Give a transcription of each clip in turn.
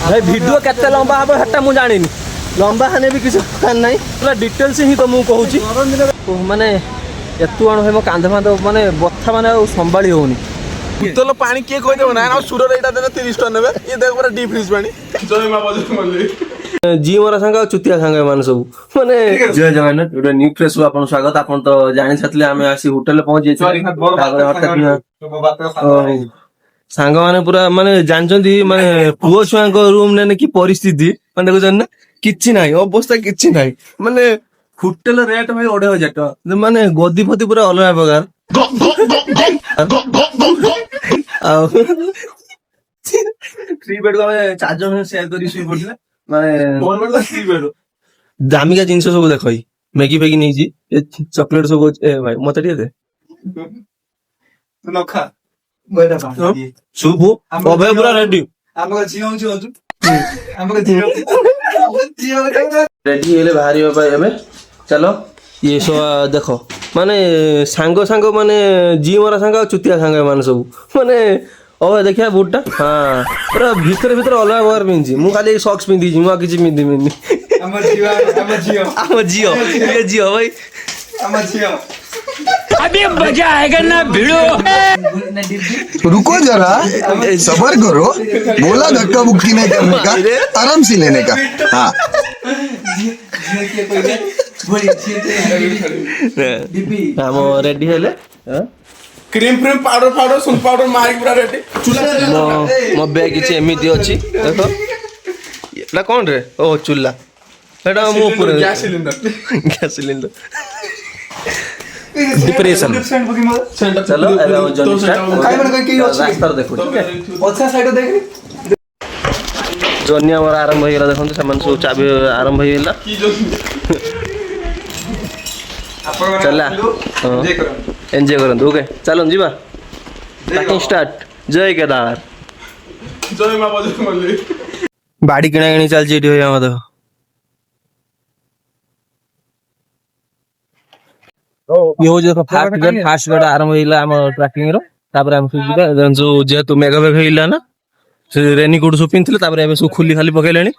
भाई वीडियो केते लंबा हम हेटा मु जानी लंबा हाने भी किसी नहीं पूरा डिटेल्स ही तो मुझे कहूँ माने एतु अणु मो कांध फांध माने बथा माने संभाली होनी बोतल पानी किए कहदेव ना सुर एटा देना 30 टन नेबे ये देख पूरा डीप फ्रिज पानी जय मां बजे मल्ली जी मोरा संग चुतिया संग मान सब माने जय जगन्नाथ गोटे न्यू फ्रेश आपन स्वागत आपन तो जानि छतले आमे आसी होटल पहुंच जे सांग माने पूरा माने जानचंदी माने पुओ छुआ को रूम ने की परिस्थिति माने देखो ना किछि नाही अवस्था किछि नाही माने होटल रेट भाई 2,500 टका माने गदी फदी पूरा अलग प्रकार थ्री बेड को चार जन शेयर करी सुई पड़थिले माने थ्री बेड दामिका जिंस सब देखई मैगी फैगी नहीं चॉकलेट सब ए भाई मत टिए दे नखा शुभ अभय पूरा रेडी रेडी हेले बाहरी पाई हमें चलो ये सब देखो माने सांग सांग माने जी मोरा सांग चुतिया सांग माने सब माने अभय देखिया बुटटा हाँ पूरा भीतर भीतर अलग बार पिंजी मु खाली सॉक्स पिंदी जी मु किछि पिंदी मिनी हम जियो ये जियो भाई हम जियो अभी मजा आएगा ना भिड़ो रुको जरा सबर करो बोला धक्का मुक्की नहीं करने का आराम से लेने का हाँ हम रेडी हेले क्रीम फ्रीम पाउडर पाउडर सुन पाउडर मारी पूरा रेडी मो बैग किछि एमिति अछि देखो एला कोन रे ओ चुल्ला एटा मो ऊपर गैस सिलेंडर डिप्रेशन चलो जल्दी स्टार्ट रास्ता देखो अच्छा साइड देख जर्नी हमर आरंभ हो गेला देखो सामान सब चाबी आरंभ हो गेला चला एंजॉय करन ओके चलो जीवा स्टार्टिंग स्टार्ट जय केदार जय मां बजे मल्ली बाड़ी किणा किणी चल जेठी होय हम देखो ये हो जो फास्ट गेट आरंभ होइला हम ट्रैकिंग रो तापर हम सुजिबा जो जेतु मेगा मेगा होइला ना से रेनी कोट सो पिनथिले तापर एबे सो खुली खाली पकेलेनी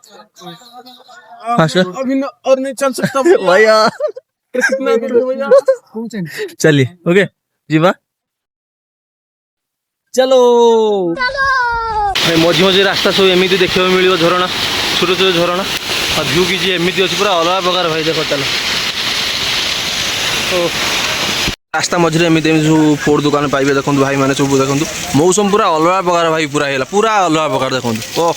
फास्ट अभी और नहीं चल सकता भैया कितना दूर भैया चलिए ओके जीवा चलो भाई मझी मझी रास्ता सब एमती देखा मिल झरणा छोट छोट झरणा और व्यू किसी एमती अच्छी पूरा अलग प्रकार भाई देख चलो रास्ता मझे एमती सब फोड़ दुकान पाइबे देखो भाई मैंने सब देखो मौसम पूरा अलग प्रकार भाई पूरा अलग प्रकार देखो ओ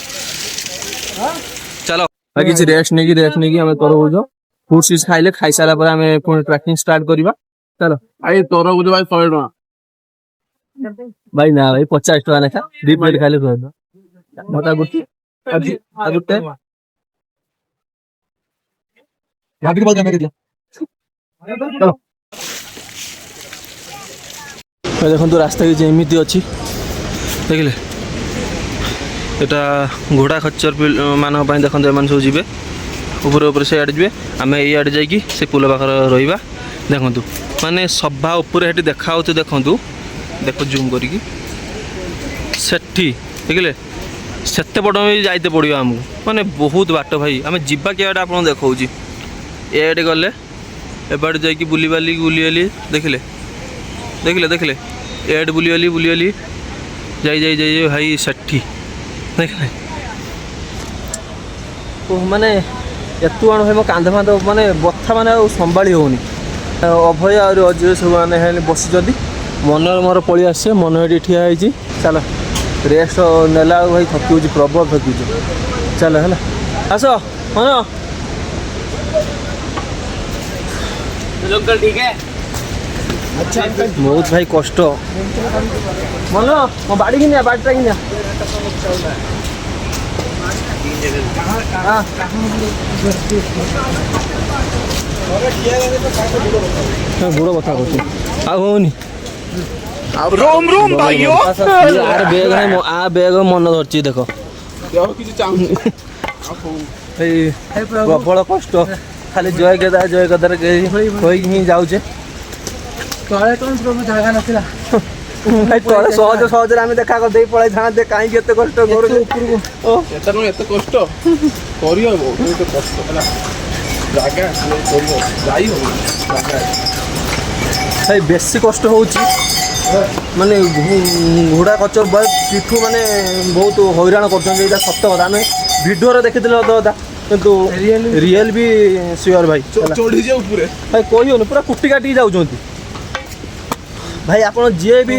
चलो भाई किसी रेस्ट नहीं आम तरह फूड सीज खाइले खाई सारा पर हमें पुणी ट्रैकिंग स्टार्ट करवा चलो आई तोरा बुझ भाई 100 टका भाई ना भाई 50 टका नेखा दी प्लेट खाइले तो मता गुटी अभी आगुटे याद के बाद मेरे दिया चलो देखो तो रास्ता की एमती अच्छी देखिले एटा घोड़ा खच्चर मान देखो एम सब जी ऊपर ऊपर से आड़े जी आम ये आड़े जाकि से पुल पाखर रहा देखूँ माने सभा उपर ये देखा देखूँ देख जूम करके देखिले सेते बड़ भी जाते पड़ो आमको माने बहुत बाट भाई आम जावा क्या आप देखा ये गले एबाड़ जा बुलीबाली बुलीबाली देखिले देखिले देखिले एड बुलीबाली जाई भाई 60 देखिले माने एतु अणु मो कांध फांध माने बथा माने संभाली होनी अभय और अजय सब माने बसी मनर मोर पलि आसे मन ये ठिया होती चल रेस्ट नेला भाई थकी प्रबल थकी चल है आस मन ठीक है अच्छा बहुत भाई कष्ट मन मो बाड़ी कि बाड़ीटा कि गोड़ बता आनी रोम रोम भाइयों बेग है आ बेग मन धरची देख प्रबल कष्ट खाली जय केदार कही जाऊे तले कौन प्रभु जगह नाला ଭାଇ ତଳେ ସହଜରେ ଆମେ ଦେଖା କରିଦେଇ ପଳେଇଥାନ୍ତେ କାହିଁକି ଏତେ କଷ୍ଟ କରୁଛୁ ଓ ଏଟା ନୁହେଁ ଏତେ କଷ୍ଟ କରିହବ ଏତେ କଷ୍ଟ ହେଲା ଜାଗା କରିବ ଯାଇ ହବ ଜାଗା ଭାଇ ବେଶୀ କଷ୍ଟ ହେଉଛି ମାନେ ଘୋଡ଼ା କଚର ବୟ ପିଠୁ ମାନେ ବହୁତ ହଇରାଣ କରୁଛନ୍ତି ଏଇଟା ସତ କଥା ଆମେ ଭିଡ଼ିଓରେ ଦେଖିଥିଲେ ସତ କଥା କିନ୍ତୁ ରିଏଲ ବି ସିଓର ଭାଇ ଚଢିଯିବ ଉପରେ ଭାଇ କହିବନି ପୁରା କୁଟି କାଟିକି ଯାଉଛନ୍ତି ଭାଇ ଆପଣ ଯିଏ ବି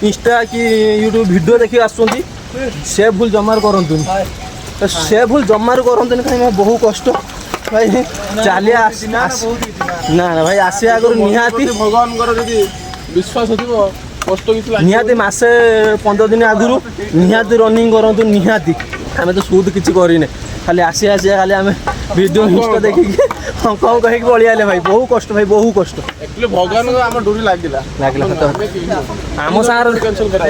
ଇନଷ୍ଟା କି ୟୁଟ୍ୟୁବ ଭିଡ଼ିଓ ଦେଖିକି ଆସୁଛନ୍ତି ସେ ଭୁଲ ଜମାରୁ କରନ୍ତୁନି ସେ ଭୁଲ ଜମାରୁ କରନ୍ତୁନି କାହିଁକି ବହୁ କଷ୍ଟ ଭାଇ ଚାଲିଆ ନା ନା ଭାଇ ଆସିବା ଆଗରୁ ନିହାତି ଭଗବାନଙ୍କର ଯଦି ବିଶ୍ୱାସ ଥିବ କଷ୍ଟ କିଛି ଲାଗିବ ନିହାତି ମାସେ 15 ଦିନ ଆଗରୁ ନିହାତି ରନିଂ କରନ୍ତୁ ନିହାତି ଆମେ ତ ସୁଦ କିଛି କରିନେ ଖାଲି ଆସିବା ଖାଲି ଆମେ ଭିଡ଼ିଓ ଇନଷ୍ଟା ଦେଖିକି ହଙ୍କ କହିକି ପଳେଇ ଆଇଲେ ଭାଇ ବହୁ କଷ୍ଟ ଭାଇ ବହୁ କଷ୍ଟ ଆକ୍ଚୁଆଲି ଭଗବାନଙ୍କ ଆମ ଡୋରି ଲାଗିଲା ସତ ଆମ ସାଙ୍ଗରେ କ୍ୟାନ୍ସଲ କରା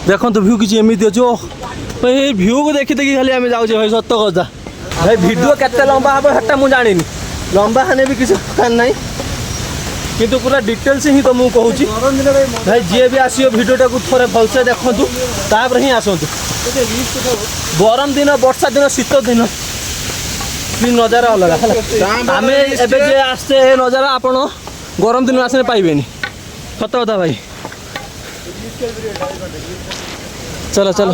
ଦେଖନ୍ତୁ ଭ୍ୟୁ କିଛି ଏମିତି ଅଛି ଓ ଭାଇ ଏଇ ଭ୍ୟୁକୁ ଦେଖି ଦେଖି ଖାଲି ଆମେ ଯାଉଛେ ଭାଇ ସତ କଥା ଭାଇ ଭିଡ଼ିଓ କେତେ ଲମ୍ବା ହେବ ସେଟା ମୁଁ ଜାଣିନି ଲମ୍ବା ହେଲେ ବି କିଛି ଦରକାର ନାହିଁ କିନ୍ତୁ ପୁରା ଡିଟେଲ୍ସ ହିଁ ତ ମୁଁ କହୁଛି ଭାଇ ଯିଏ ବି ଆସିବ ଭିଡ଼ିଓଟାକୁ ଥରେ ଭଲସେ ଦେଖନ୍ତୁ ତାପରେ ହିଁ ଆସନ୍ତୁ ଗରମ ଦିନ ବର୍ଷା ଦିନ ଶୀତ ଦିନ ନଜାରା ଅଲଗା ହେଲା ଆମେ ଏବେ ଯେ ଆସେ ଏ ନଜାରା ଆପଣ ଗରମ ଦିନ ଆସିଲେ ପାଇବେନି ସତ କଥା ଭାଇ चलो चलो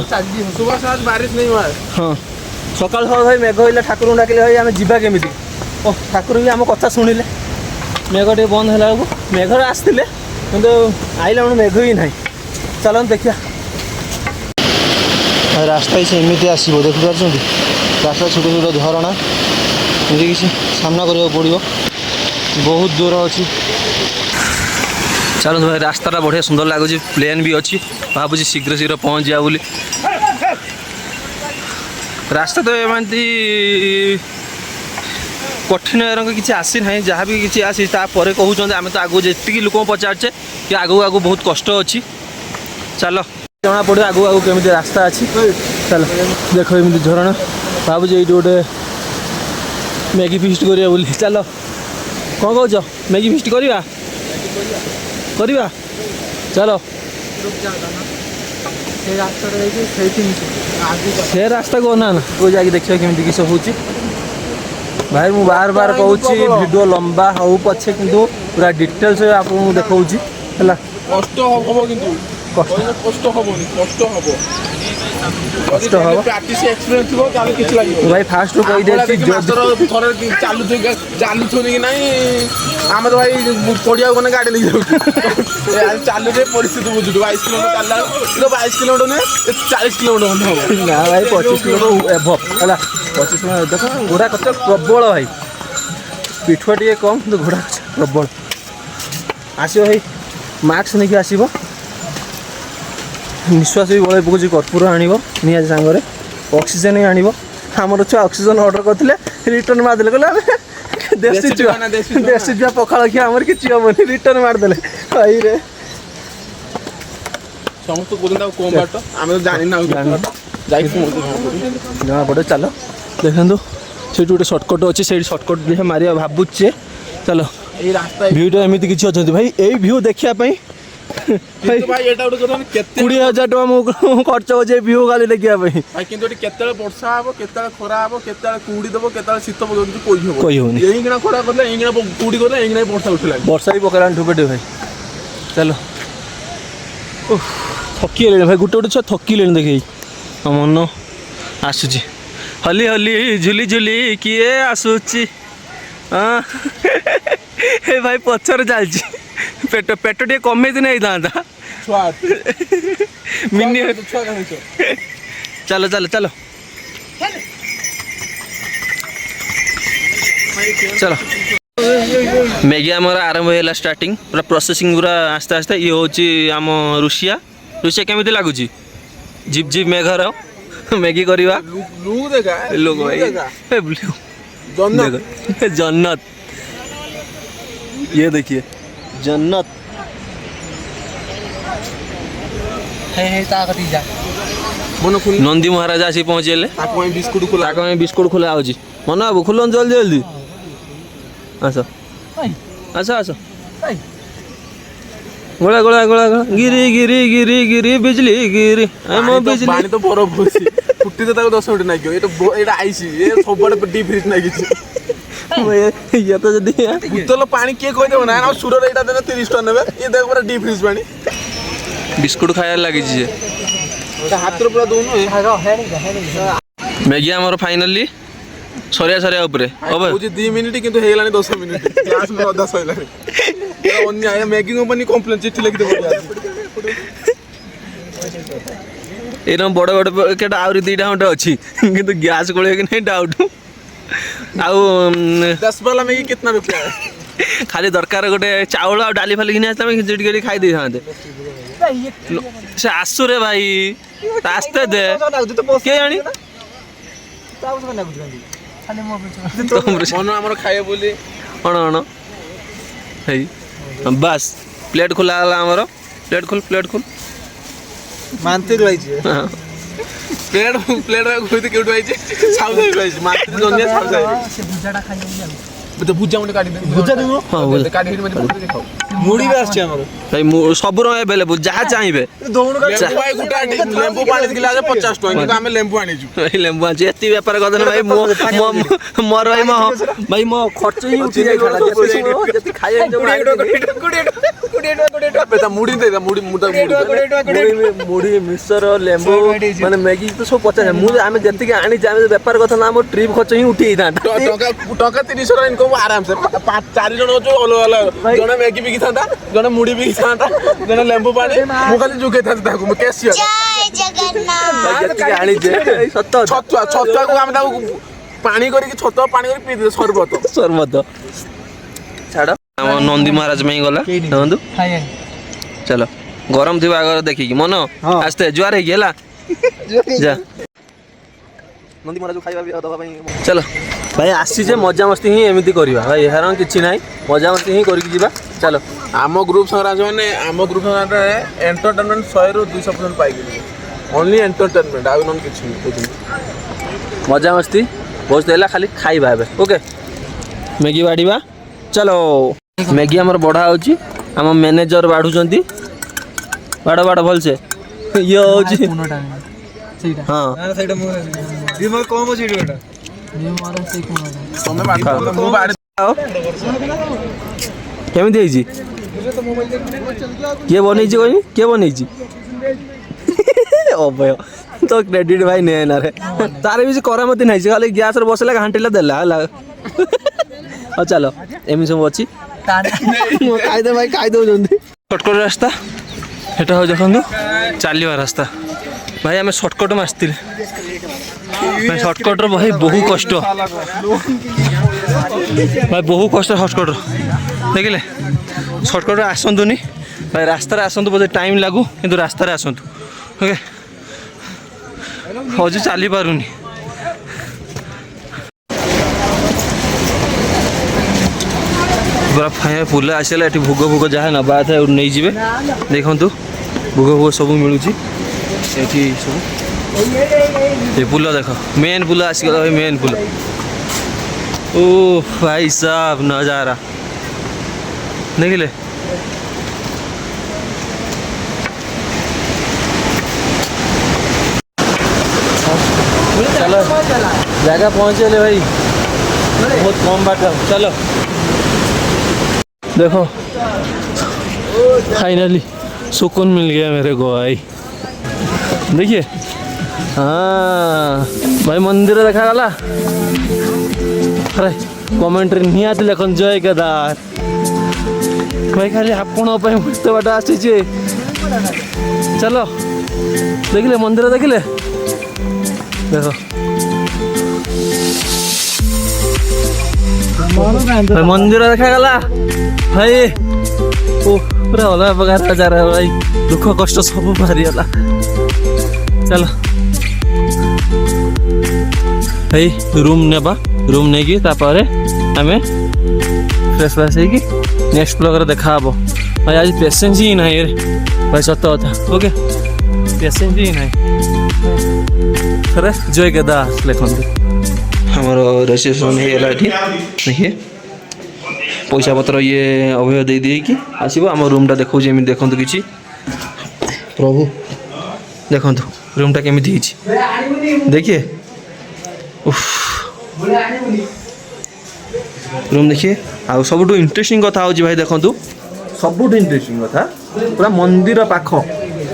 सुबह से आज बारिश नहीं हुआ है हाँ सकाल सकाल भाई मेघ होइले ठाकुर डाकिले भाई आम जीवा केमी ओ ठाकुर भी आम कथा शुणिले मेघ टे बंद है मेघ आसते कि आइला बेलू मेघ ही ना चलो देखिए रास्ता ही सेमती आसो देखिपार रास्ता छोट छोट झरणा एमती किसी सामना करा पड़ो बहुत दूर अच्छी चलो भाई रास्ता बढ़िया सुंदर लगुच प्लेन भी अच्छी भावुँ शीघ्र शीघ्र पहुँच जा बोली रास्ता तो एमती कठिन किसी आसी ना जहाँ भी किसी आसी कहते आम तो आगू जी लोक पचारे कि आगू आगू बहुत कष्ट अच्छी चलो जना पड़ो आगू आगू केमी रास्ता अच्छी चलो देख एमती झरणा भावुँ ये गोटे मैगी फिस्ट करा बोली चलो कौन कौच मैगी फिस्ट करवा करवा चलो से रास्ता को ना वो जाके देखिए केमती किस हो भाई मु बार बार कहूँ वीडियो लंबा हो पछे कि पूरा डिटेल्स आपको देखा कष्ट हम किंतु कष्ट हेनी कष्ट हम कष्ट हम प्रैक्टिस एक्सपीरियंस थो ताले किछ लागियो भाई फास्ट रू कहि देछि मास्टर थरे चालू थोनी कि नहीं आम तो भाई पड़िया गने गाड़ी नहीं जाऊ चालू रे परिस्थिति बुझु 22 किलोमीटर चलला तो 22 किलोमीटर ने 40 किलोमीटर हम ना भाई 25 किलोमीटर एभव हला 25 किलोमीटर देखो घोड़ा कच्च प्रबल भाई पिठुआ टे कम तो घोड़ा कच्च प्रबल आसो भाई मास्क नहीं आसो निश्वास भी बड़े पकड़ कर्पूर आणव निज सांगे ऑक्सीजन ही आणव आमर छुआ ऑक्सीजन ऑर्डर करते रिटर्न मारदे कहले देशी छुआ पखाड़ खिया आमर कि हेनी रिटर्न मारदे भाई रे समस्त कम बाट आम तो जानी ना जना पड़े चलो देखो से गोटे सर्टकट अच्छे से सर्टकट देखिए मारिया भावुचे चलो ये रास्ता भ्यूटा एमती किसी अच्छा भाई यही भ्यू देखापी भाई एटा गोटे कथा 20,000 टका मु खर्च हो जाए भ्यू खाली देखिया भाई भाई किंतु केते वर्षा हबो केते खरा हबो केते कुड़ी देबो केते शीत पकड़ कोई हबो कोई होनी एही गना खरा करले एही गना कुड़ी करले एही गना वर्षा उठला वर्षा भी पकड़ान ठुपेटे भाई चलो थकी ले भाई गोटे गोटे छुआ थकी ले देखी मन आसुची हली हली झुली झुली किए आसुची हाँ भाई पछर चलची पेट पेट टे कमे दिन था मिनी चलो चलो चलो चलो मैगी आम आरंभ है स्टार्टिंग पूरा प्रोसेसिंग पूरा आस्ते आस्ते ये हूँ आम रुषिया रुषिया केमी लगुच झिप झिप मेघर मैगी करवा लोग भाई जन्नत ये देखिए जन्नत नंदी महाराज आसी पहुँचे बिस्कुट खोला बिस्कुट खोला होची मन बाबू खोलन जल्दी जल्दी आस आस आस गोला गोला गोला गोला गिरी गिरी गिरी गिरी बिजली गिरी ଆମ ବିଜଲି ପାଣି ତ ବରଫ ହଉଛି ଫୁଟି ତ ତାକୁ 10 ମିନିଟ୍ ଲାଗିବ ଏଇଟା ଆଇସି ଏ ସବୁଆଡେ ଡିପ୍ ଫ୍ରିଜ୍ ଲାଗିଛି ଇଏ ତ ଯଦି ବୋତଲ ପାଣି କିଏ କହିଦେବ ନା ଆଉ ସୁରର ଏଇଟା ଦେଲେ 30 ଟଙ୍କା ନେବେ ଇଏ ଦେଖ ପୁରା ଡିପ୍ ଫ୍ରିଜ୍ ପାଣି ବିସ୍କୁଟ ଖାଇବାରେ ଲାଗିଛି ଯେ ହାତରେ ପୁରା ଦଉନୁ ମ୍ୟାଗି ଆମର ଫାଇନାଲି ସରିଆ ଉପରେ ହବ ହଉଛି 2 ମିନିଟ୍ କିନ୍ତୁ ହେଇଗଲାଣି 10 ମିନିଟ୍ ଗ୍ୟାସ୍ ମୋର ଅଧା ସଇଲାଣି ଅନ୍ୟ ମ୍ୟାଗି କମ୍ପାନୀ କମ୍ପ୍ଲେନ୍ ଚିଠି ଲେଖିଦେବ ଏଇରକମ ବଡ଼ ବଡ଼ ପ୍ୟାକେଟ୍ ଆହୁରି 2ଟା ଖଣ୍ଡେ ଅଛି କିନ୍ତୁ ଗ୍ୟାସ୍ କୋଳିବ କି ନାହିଁ ଡାଉଟ୍ ଆଉ 10 वाला मैगी कितना रुपया है ଖାଲି ଦରକାର ଗୋଟେ ଚାଉଳ ଆଉ ଡାଲି ଫାଲି ଘିନି ଆସିଲା ଖିଚଡ଼ି କରି ଖାଇ ଦେଇଥାନ୍ତେ ସେ ଆସୁରେ ଭାଇ ଆସ୍ତେ ଦେ କିଏ ଜାଣି ମନ ଆମର ଖାଇବ ବୋଲି କ'ଣ ହେଇ ବାସ୍ ପ୍ଲେଟ୍ ଖୋଲା ହେଲା ଆମର ପ୍ଲେଟ୍ ଖୋଲ ମାନତେ ରହିଛି ପ୍ଲେଟ୍ କୋଉଠି କେଉଁଠୁ ଆଇଛି ସାଉଥ ଆଇଛି ମାନତେ ଜନିଆ ସାଉଥ ଆଇଛି ସେ ଭୁଜାଟା ଖାଇବାକୁ ଯାଉ तो भुजा मुंडे काटी दे भुजा देबो हां काटी हिट में फोटो देखाओ मुड़ी भी आछे हमर भाई सब रंग अवेलेबल जहाँ चाहिए दोनो का भाई गुटा लेंबू पानी दिला 50 टका कि हमें लेंबू आनी छु लेंबू आछे एती व्यापार कर देना भाई मोर भाई मो खर्च ही उठी जाय खाला जति खाए बेटा मुड़ी दे मुड़ी मुड़ी मिक्सर लेंबू माने मैगी तो सब 50 मु आमे जति के आनी जामे व्यापार कथा ना हमर ट्रिप खर्च ही उठी था टका 30 रा इनकम आराम से 4 जण जो अलग अलग जने मैगी बिकी था जने मुड़ी बिकी था जने लेंबू पानी मु खाली जुके था ताको म कैशियर जय जगन्नाथ जति के आनी जे सत्य छत्ता को हम ताको पानी करी कि छत्ता पानी करी पी दे शरबत छाड़ हम नंदी महाराज में गला देखंतु चलो गरम थी आगर देखिकी मन आस्ते जुआर है गेला जा नंदी महाराज खाइबा भी दबा चलो भाई आसी जे मजा मस्ती ही एमिति करबा भाई हेरान किछि नाही मजा मस्ती ही करिक जिबा चलो आम ग्रुप संग्राज माने आम ग्रुप संग्राज एंटरटेनमेंट 100 रो 200% पाई गेली ओनली एंटरटेनमेंट आ नन किछि मजा मस्ती बहुत देला खाली खाइबा बे ओके मैगी बाडीबा चलो मैगी हमर बढ़ा होची हम मैनेजर बाढुचंती बाड़ भल से ये होची हां साइड मो रिमोट कम अछि एटा तमे बाड मो बाड केमिति हेजी के बनेछि कोइ के बनेछि ओ भय तो क्रेडिट भाई ने ना रे तारे भी करामती नाही खाली गैस रे बसला घंटेला देला हला आ चलो एमि सब अछि खाइ दे भाई खाइ दो जल्दी शॉर्टकट रास्ता एटा हो देखंदो चालिवा रास्ता भाई आम शॉर्टकट में आसती भाई शॉर्टकट भाई बहु कष्ट भाई बहु कष्ट शॉर्टकट देखिले शॉर्टकट आसतुनि भाई रास्तार आसतु बोधे टाइम लागू किंतु रास्तार आसतु ओके हज चली पारुनी पूरा फाइन पुल आसला ये भोग भोग जहाँ नवा था नहीं जी देखु भोग भोग सब मिलूँ ये सब ये पुल देख मेन पुल आसगला भाई मेन पुल ओ भाई साहब नजारा देखिले चलो जगह पहुँचे भाई बहुत कम बाट चलो देखो फाइनली सुकून मिल गया मेरे को भाई देखिए हाँ भाई मंदिर देखा गला अरे कमेंट्री निहाती लिखन जय केदार भाई खाली आपण मस्त बाट आसी चलो देखिले मंदिर देखिले देखो भाई मंदिर देखा गला भाई ओ पूरा अलग प्रकार नजारा भाई दुख कष्ट सब बाहरी गला चलो भाई रूम नेबा रूम नहीं तापर आम फ्रेश फ्रेश हो नेक्स्ट ब्लॉग देखा हम भाई आज पेसेंस ही ना भाई सत कथा ओके पेसेंस ही ना जय केदार लिखते हमार रजिस्ट्रेशन देखिए पैसा पत्र ये अभय दे देकी आसब आम रूमटा देखा एमती देखूँ किसी प्रभु देखु रूमटा केमी देखिए उफ रूम देखिए आ सब इंटरेस्टिंग कथा हो भाई देखु सब इंटरेस्टिंग कथा पूरा मंदिर पाख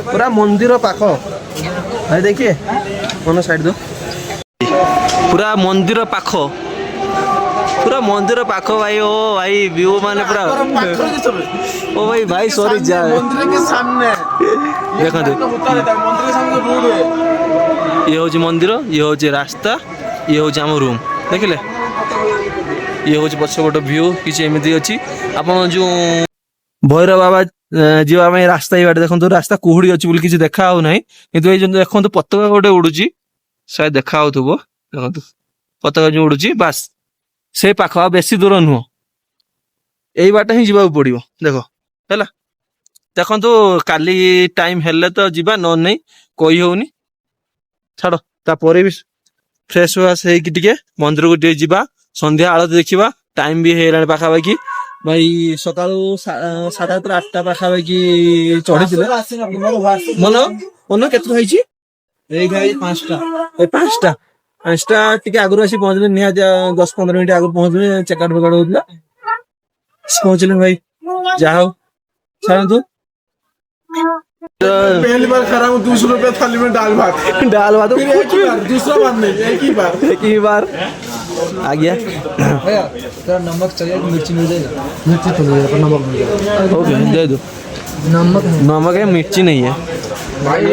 पूरा मंदिर पाख भाई देखिए मन साइड दो पूरा मंदिर पाख भाई ओ भाई व्यू माने पूरा ओ भाई भाई सॉरी जा मंदिर के सामने देखो मंदिर के सामने रोड है ये हूँ मंदिर ये हूँ रास्ता ये हूँ आम रूम देखिले ये हूँ पछपट व्यू किसी एमती अच्छी आप जो भैरव बाबा जीवा रास्ता ये देखो रास्ता कुहुड़ी अच्छी बोली किसी देखा हो ना कि देखो पताका गोटे उड़ुची शायद देखा हो देखो पताका जो उड़ुची बास से पाख बेसी दूर नुह यही बाट ही जावाक पड़ो देख है देखु काली टाइम हेल्ले तो जीवा न नहीं कही होनी छाड़ तापर भी फ्रेश वाश होके मंदिर को जा संध्या आलती देखा टाइम भी है पाखापाखि भाई सका 7:30 8टा पाखापाखि चढ़ी मन मन के 5टा टी आगुरी आसी पहुंचले निहाती 10-15 मिनट आगुरी पहुंचले चेकआउट फेकआउट होता पहुंचले भाई जा छाड़ू पहली बार खा रहा हूँ 200 रुपये थाली में दाल भात फिर एक ही बार दूसरा बार नहीं एक ही बार आ गया भैया नमक चाहिए मिर्ची मिल जाएगा मिर्ची तो मिल जाएगा नमक मिल जाएगा ओके दे दो नमक है मिर्ची नहीं है भाई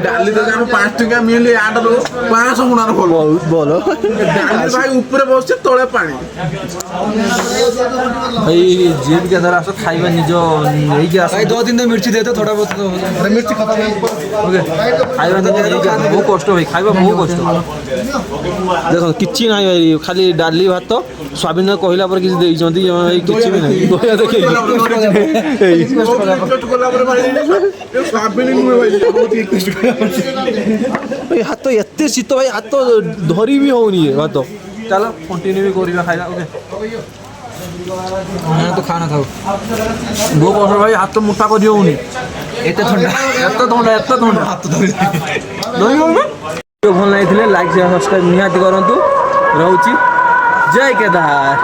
डाली तो 5 टका मिले 500 गुणार खोल बोलो डाली भाई ऊपर बसছে तले पानी भाई जेब के अंदर आसो खाइबा निजो नहीं के आसो भाई 2 दिन तो मिर्ची देते थोड़ा बहुत तो मिर्ची खत्म है ओके खाइबा निजो नहीं के बहुत कष्ट भाई खाइबा बहुत कष्ट देखो किछि नाही भाई खाली डाली भात स्वाभिन कहला पर किछि देई जंती भाई किछि भी नहीं कोया देखे रिक्वेस्ट कोला पर भाई ये स्वाबिन नुहे भाई बहुत रिक्वेस्ट भाई हाथ एते शीत भाई हाथ धरी भी होनी है भात चलो कंटिन्यू भी करिबा खाइला ओके मैं तो खाना था बहुत कष्ट भाई हाथ मुठा कर होनी एते ठंडा हाथ धरी भल नहीं लाइक सब्सक्राइब निहाती करूँ रोची जय केदार।